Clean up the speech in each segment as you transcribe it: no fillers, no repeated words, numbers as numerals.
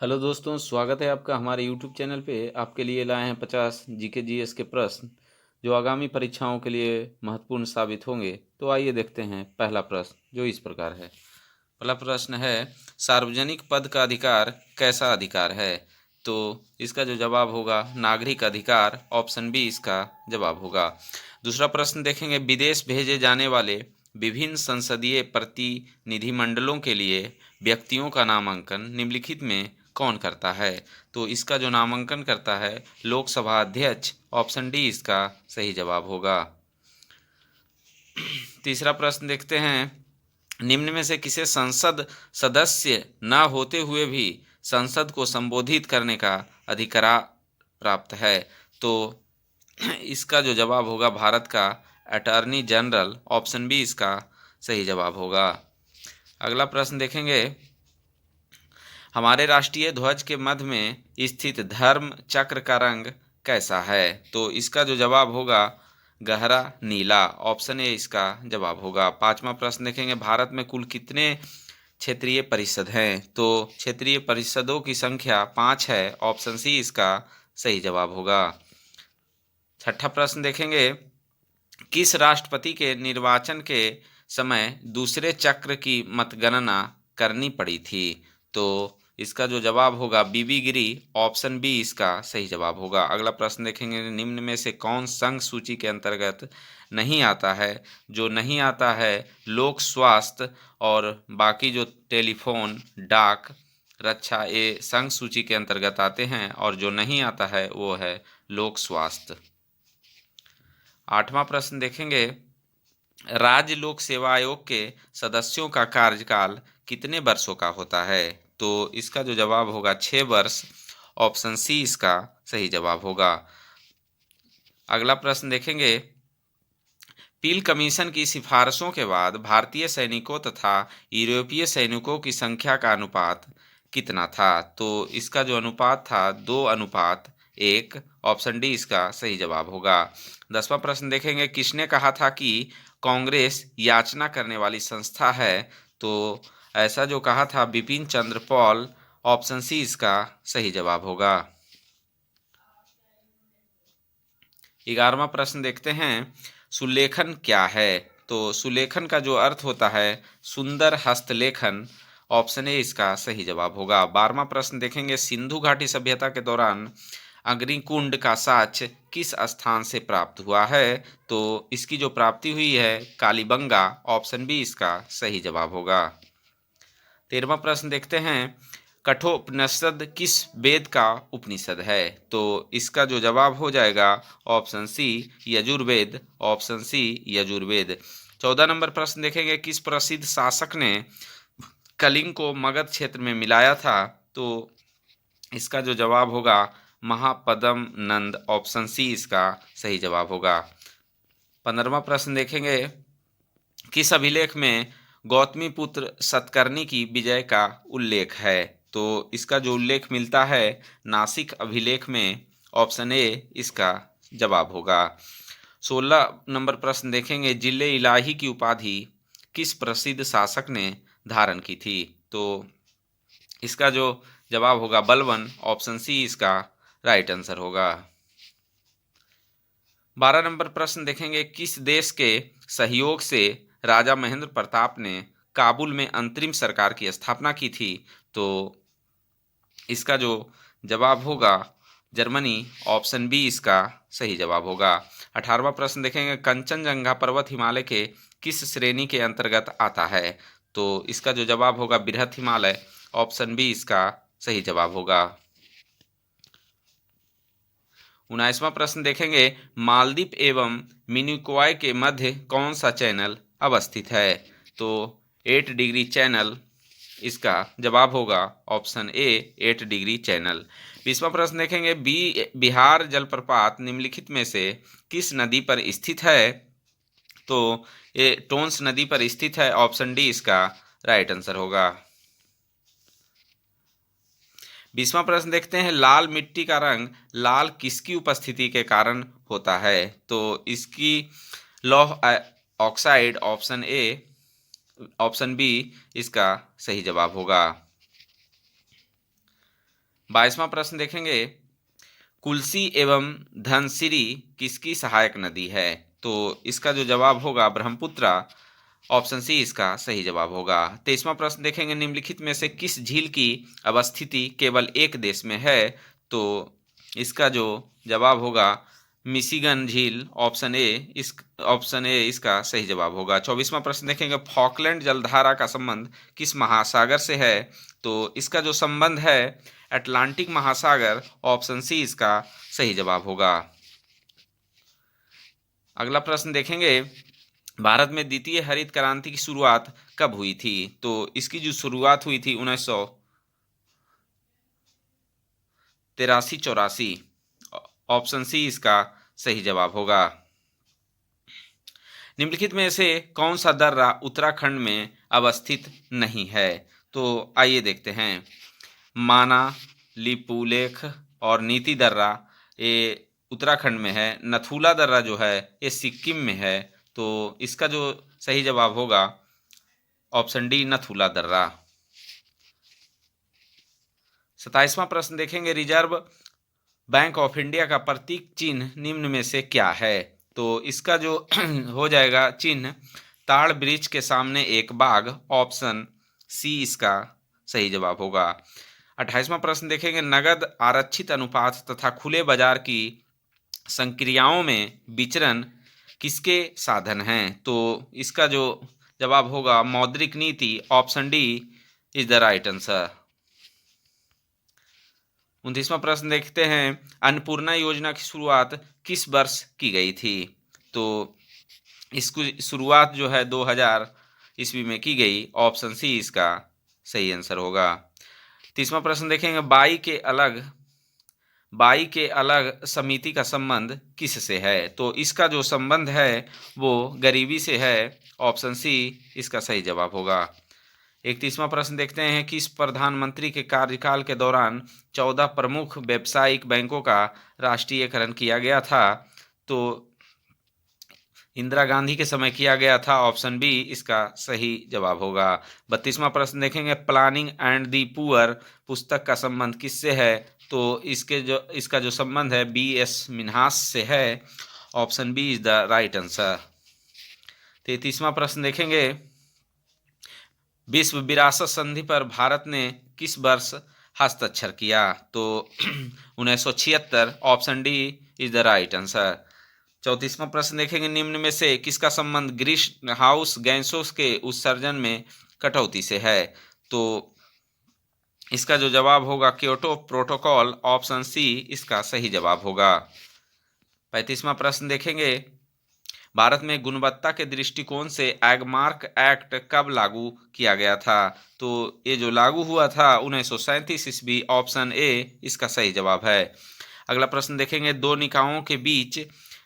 Hello दोस्तों, स्वागत है आपका हमारे यूट्यूब चैनल पे। आपके लिए लाए हैं 50 जीके जीएस के प्रश्न जो आगामी परीक्षाओं के लिए महत्वपूर्ण साबित होंगे। तो आइए देखते हैं पहला प्रश्न जो इस प्रकार है। पहला प्रश्न है, सार्वजनिक पद का अधिकार कैसा अधिकार है? तो इसका जो जवाब होगा नागरिक अधिकार, ऑप्शन बी इसका जवाब होगा। दूसरा प्रश्न देखेंगे, विदेश भेजे जाने वाले विभिन्न संसदीय प्रतिनिधिमंडलों के लिए व्यक्तियों का नामांकन निम्नलिखित में कौन करता है? तो इसका जो नामांकन करता है लोकसभा अध्यक्ष, ऑप्शन डी इसका सही जवाब होगा। तीसरा प्रश्न देखते हैं, निम्न में से किसे संसद सदस्य न होते हुए भी संसद को संबोधित करने का अधिकार प्राप्त है? तो इसका जो जवाब होगा भारत का अटॉर्नी जनरल, ऑप्शन बी इसका सही जवाब होगा। अगला प्रश्न देखेंगे, हमारे राष्ट्रीय ध्वज के मध्य में स्थित धर्म चक्र का रंग कैसा है? तो इसका जो जवाब होगा गहरा नीला, ऑप्शन ए इसका जवाब होगा। पांचवा प्रश्न देखेंगे, भारत में कुल कितने क्षेत्रीय परिषद हैं? तो क्षेत्रीय परिषदों की संख्या 5 है, ऑप्शन सी इसका सही जवाब होगा। छठा प्रश्न देखेंगे, किस राष्ट्रपति के निर्वाचन के समय दूसरे चक्र की मतगणना करनी पड़ी थी? तो इसका जो जवाब होगा बीबी गिरी, ऑप्शन बी इसका सही जवाब होगा। अगला प्रश्न देखेंगे, निम्न में से कौन संघ सूची के अंतर्गत नहीं आता है? जो नहीं आता है लोक स्वास्थ्य और बाकी जो टेलीफोन, डाक, रक्षा, ये संघ सूची के अंतर्गत आते हैं, और जो नहीं आता है वो है लोक स्वास्थ्य। आठवां प्रश्न देखेंगे, राज्य लोक सेवा आयोग के सदस्यों का कार्यकाल कितने वर्षों का होता है? तो इसका जो जवाब होगा 6 वर्ष, ऑप्शन सी इसका सही जवाब होगा। अगला प्रश्न देखेंगे, पील कमीशन की सिफारिशों के बाद भारतीय सैनिकों तथा यूरोपीय सैनिकों की संख्या का अनुपात कितना था? तो इसका जो अनुपात था 2:1, ऑप्शन डी इसका सही जवाब होगा। 10वां प्रश्न देखेंगे, किसने कहा था कि कांग्रेस याचना करने वाली संस्था है? तो ऐसा जो कहा था Bipin Chandra Paul, option C इसका सही जवाब होगा। 11वां प्रश्न देखते हैं, सुलेखन क्या है? तो सुलेखन का जो अर्थ होता है सुंदर हस्तलेखन, ऑप्शन ए इसका सही जवाब होगा। 12वां प्रश्न देखेंगे, सिंधु घाटी सभ्यता के दौरान अग्निकुंड का साक्ष्य किस स्थान से प्राप्त हुआ है? तो इसकी जो प्राप्ति हुई है कालीबंगा, ऑप्शन बी इसका सही जवाब होगा। 13वां प्रश्न देखते हैं, कठोपनिषद किस वेद का उपनिषद है? तो इसका जो जवाब हो जाएगा option C Yajurveda, option C Yajurveda. 14 नंबर प्रश्न देखेंगे, किस प्रसिद्ध शासक ने कलिंग को मगध क्षेत्र में मिलाया था? तो इसका जो जवाब होगा महापद्म नंद, ऑप्शन सी इसका सही जवाब होगा। 15वां प्रश्न देखेंगे, किस अभिलेख में गौतमी पुत्र सतकर्णी की विजय का उल्लेख है? तो इसका जो उल्लेख मिलता है नासिक अभिलेख में, ऑप्शन ए इसका जवाब होगा। 16 नंबर प्रश्न देखेंगे, जिले इलाही की उपाधि किस प्रसिद्ध शासक ने धारण की थी? तो इसका जो जवाब होगा बलवन, ऑप्शन सी इसका राइट आंसर होगा। 12 नंबर प्रश्न देखेंगे, किस देश के सहयोग से राजा महेंद्र प्रताप ने काबुल में अंतरिम सरकार की स्थापना की थी? तो इसका जो जवाब होगा जर्मनी, ऑप्शन बी इसका सही जवाब होगा। 18वां प्रश्न देखेंगे, कंचनजंगा पर्वत हिमालय के किस श्रेणी के अंतर्गत आता है? तो इसका जो जवाब होगा बृहत हिमालय, ऑप्शन बी इसका सही जवाब होगा। 19वां प्रश्न देखेंगे, मालदीव एवं मिनिकॉय के मध्य कौन सा चैनल अवस्थित है? तो 8 डिग्री चैनल इसका जवाब होगा, ऑप्शन ए 8 डिग्री चैनल। 20वां प्रश्न देखेंगे, बिहार जलप्रपात निम्नलिखित में से किस नदी पर स्थित है? तो ये टोंस नदी पर स्थित है, ऑप्शन डी इसका राइट आंसर होगा। 20वां प्रश्न देखते हैं, लाल मिट्टी का रंग लाल किसकी उपस्थिति के कारण होता है? तो इसकी लौह oxide, option A, option B इसका सही जवाब होगा। 22वां प्रश्न देखेंगे, कुल्सी एवं धनसिरी किसकी सहायक नदी है? तो इसका जो जवाब होगा ब्रह्मपुत्रा, ऑप्शन सी इसका सही जवाब होगा। 23वां प्रश्न देखेंगे, निम्नलिखित में से किस झील की अवस्थिति केवल एक देश में है? तो इसका जो जवाब होगा मिशिगन झील, ऑप्शन ए इसका सही जवाब होगा। 24वां प्रश्न देखेंगे, फॉकलैंड जलधारा का संबंध किस महासागर से है? तो इसका जो संबंध है अटलांटिक महासागर, ऑप्शन सी इसका सही जवाब होगा। अगला प्रश्न देखेंगे, भारत में द्वितीय हरित क्रांति की शुरुआत कब हुई थी? तो इसकी जो शुरुआत हुई थी 1983-84, ऑप्शन सी इसका सही जवाब होगा। निम्नलिखित में से कौन सा दर्रा उत्तराखंड में अवस्थित नहीं है? तो आइए देखते हैं। माना, लिपुलेख और नीति दर्रा ये उत्तराखंड में है। नथुला दर्रा जो है ये सिक्किम में है। तो इसका जो सही जवाब होगा ऑप्शन डी, नथुला दर्रा। 27वां प्रश्न देखेंगे, रिजर्व बैंक ऑफ इंडिया का प्रतीक चिन्ह निम्न में से क्या है? तो इसका जो हो जाएगा चिन्ह ताड़ वृक्ष के सामने एक बाघ, ऑप्शन सी इसका सही जवाब होगा। 28वां प्रश्न देखेंगे, नगद आरक्षित अनुपात तथा खुले बाजार की संक्रियाओं में विचरण किसके साधन हैं? तो इसका जो जवाब होगा मौद्रिक नीति, option D is the right answer. 29वां प्रश्न देखते हैं, अन्नपूर्णा योजना की शुरुआत किस वर्ष की गई थी? तो इसकी शुरुआत जो है 2000 ईस्वी में की गई, ऑप्शन सी इसका सही आंसर होगा। 30वां प्रश्न देखेंगे, बाई के अलग समिति का संबंध किससे है? तो इसका जो संबंध है वो गरीबी से है, ऑप्शन सी इसका सही जवाब होगा। 31वां प्रश्न देखते हैं, किस प्रधानमंत्री के कार्यकाल के दौरान 14 प्रमुख व्यावसायिक बैंकों का राष्ट्रीयकरण किया गया था? तो इंदिरा गांधी के समय किया गया था, ऑप्शन बी इसका सही जवाब होगा। 32वां प्रश्न देखेंगे, प्लानिंग एंड दी पुअर पुस्तक का संबंध किससे है? तो इसका जो संबंध है B.S. मिन्हास से है, option B is the right answer. 33वां प्रश्न देखेंगे, विश्व विरासत संधि पर भारत ने किस वर्ष हस्ताक्षर किया? तो 1976, option D is the right answer. 34वां प्रश्न देखेंगे, निम्न में से किसका संबंध ग्रीन हाउस गैसों के उत्सर्जन में कटौती से है? तो इसका जो जवाब होगा क्योटो प्रोटोकॉल, ऑप्शन सी इसका सही जवाब होगा। 35वां प्रश्न देखेंगे, भारत में गुणवत्ता के दृष्टिकोण से एगमार्क एक्ट कब लागू किया गया था? तो ये जो लागू हुआ था 1937 ईस्वी, ऑप्शन ए इसका सही जवाब है। अगला प्रश्न देखेंगे, दो निकायों के बीच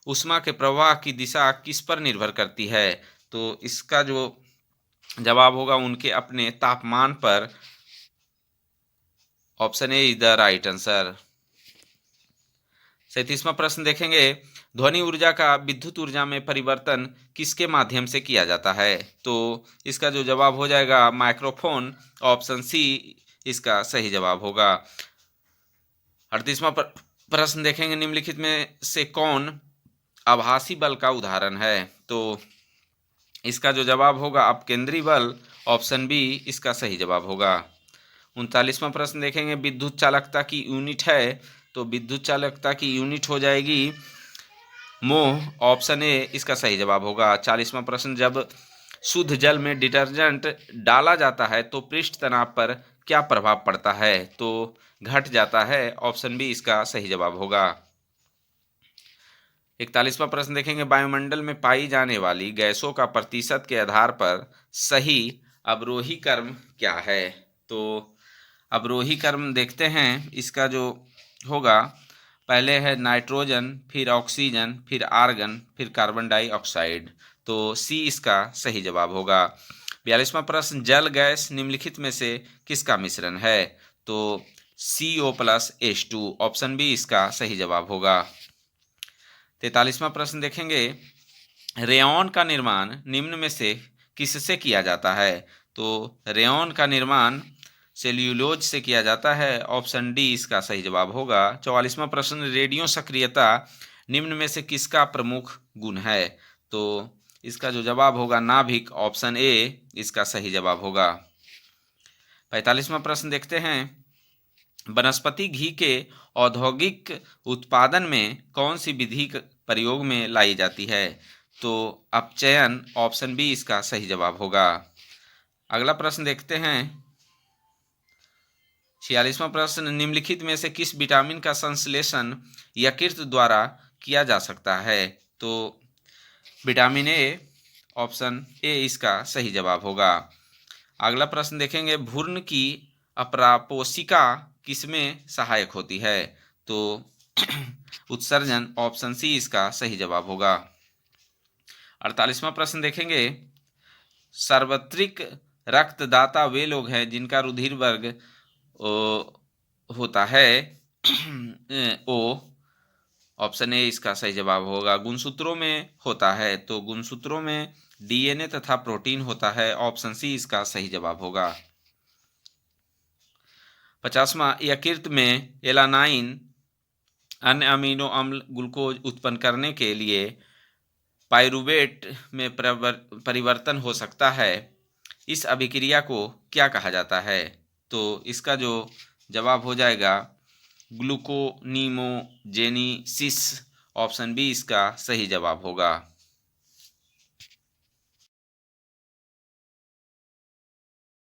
ऊष्मा के प्रवाह की दिशा किस पर निर्भर करती है? तो इसका जो जवाब होगा उनके अपने तापमान पर, option A is the right answer. 37वां प्रश्न देखेंगे, ध्वनि ऊर्जा का विद्युत ऊर्जा में परिवर्तन किसके माध्यम से किया जाता है? तो इसका जो जवाब हो जाएगा माइक्रोफोन, ऑप्शन सी इसका सही जवाब होगा। 38वां प्रश्न देखेंगे, निम्नलिखित में से कौन आभासी बल का उदाहरण है? तो इसका जो जवाब होगा अपकेंद्री बल, ऑप्शन बी इसका सही जवाब होगा। 39वां प्रश्न देखेंगे, विद्युत चालकता की यूनिट है? तो विद्युत चालकता की यूनिट हो जाएगी मोह, ऑप्शन ए इसका सही जवाब होगा। 40वां प्रश्न, जब शुद्ध जल में डिटर्जेंट डाला जाता है तो पृष्ठ तनाव पर क्या प्रभाव पड़ता है? तो घट जाता है, ऑप्शन बी इसका सही जवाब होगा। 41वां प्रश्न देखेंगे, वायुमंडल में पाई जाने वाली गैसों का प्रतिशत के आधार पर सही अवरोही क्रम क्या है? तो अवरोही क्रम देखते हैं, इसका जो होगा पहले है नाइट्रोजन, फिर ऑक्सीजन, फिर आर्गन, फिर कार्बन डाइऑक्साइड। तो सी इसका सही जवाब होगा। 42वां प्रश्न, जल गैस निम्नलिखित में से किसका मिश्रण है? तो CO+H2, ऑप्शन बी इसका सही जवाब होगा। 43वां प्रश्न देखेंगे, रेयॉन का निर्माण निम्न में से किससे किया जाता है? तो रेयॉन का निर्माण सेल्यूलोज से किया जाता है। ऑप्शन डी इसका सही जवाब होगा। 44वां प्रश्न, रेडियो सक्रियता निम्न में से किसका प्रमुख गुण है? तो इसका जो जवाब होगा नाभिक, ऑप्शन ए इसका सही जवाब होगा। 45वां प्रश्न देखते हैं, वनस्पति घी के औद्योगिक उत्पादन में कौन सी विधि प्रयोग में लाई जाती है? तो अपचयन, ऑप्शन बी इसका सही जवाब होगा। अगला प्रश्न देखते हैं, 46वां प्रश्न, निम्नलिखित में से किस विटामिन का संश्लेषण यकृत द्वारा किया जा सकता है? तो विटामिन ए, ऑप्शन ए इसका सही जवाब होगा। अगला प्रश्न देखेंगे, भ्रूण की अपरापोषिका किसमें सहायक होती है? तो उत्सर्जन, ऑप्शन सी इसका सही जवाब होगा। 48वां प्रश्न देखेंगे, सार्वत्रिक रक्तदाता वे लोग हैं जिनका रुधिर वर्ग होता है ओ, ऑप्शन ए इसका सही जवाब होगा। गुणसूत्रों में होता है, तो गुणसूत्रों में डीएनए तथा प्रोटीन होता है, ऑप्शन सी इसका सही जवाब होगा। 50वां, यकृत में एलानाइन अन्य अमीनो अम्ल ग्लूकोज उत्पन्न करने के लिए पाइरूवेट में परिवर्तन हो सकता है। इस अभिक्रिया को क्या कहा जाता है? तो इसका जो जवाब हो जाएगा ग्लूकोनीमोजेनेसिस, ऑप्शन बी इसका सही जवाब होगा।